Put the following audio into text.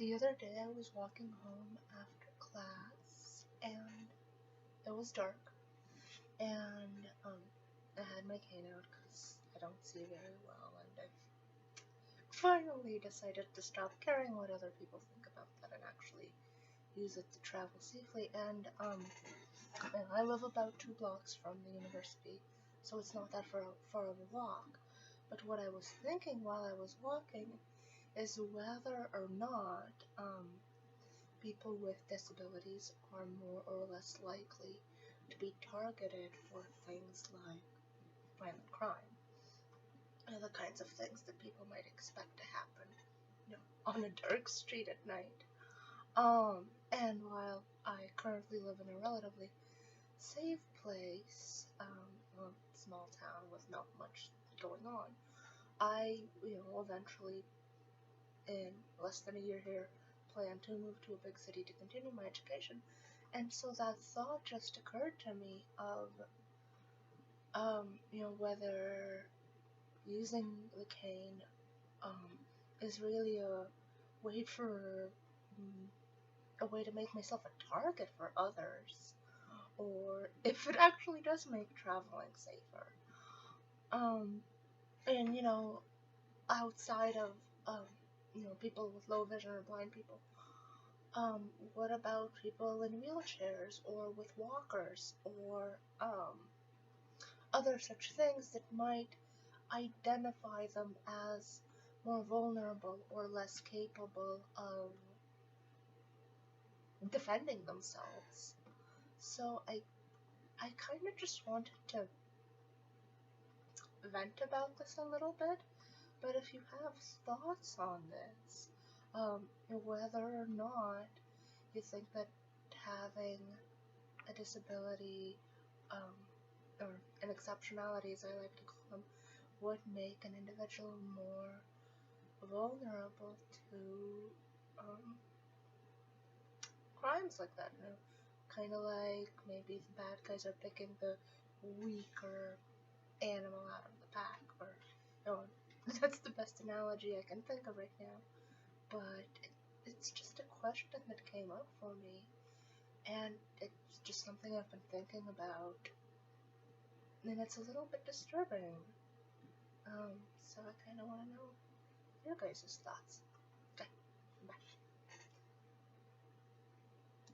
The other day I was walking home after class and it was dark and I had my cane out because I don't see very well, and I finally decided to stop caring what other people think about that and actually use it to travel safely. And I live about 2 blocks from the university, so it's not that far of a walk. But what I was thinking while I was walking is whether or not people with disabilities are more or less likely to be targeted for things like violent crime and the kinds of things that people might expect to happen, on a dark street at night. And while I currently live in a relatively safe place, a small town with not much going on, I, eventually, in less than a year here, plan to move to a big city to continue my education. And so that thought just occurred to me of, whether using the cane, is really way for, a way to make myself a target for others, or if it actually does make traveling safer. Um, and, outside of, people with low vision or blind people, what about people in wheelchairs or with walkers or, other such things that might identify them as more vulnerable or less capable of defending themselves? So I kind of just wanted to vent about this a little bit, but if you have thoughts on this, whether or not you think that having a disability, or an exceptionality, as I like to call them, would make an individual more vulnerable to crimes like that. Kind of like maybe the bad guys are picking the weaker animal out of the pack, or that's the best analogy I can think of right now. But it's just a question that came up for me, and it's just something I've been thinking about, and it's a little bit disturbing. So I kind of want to know your guys' thoughts.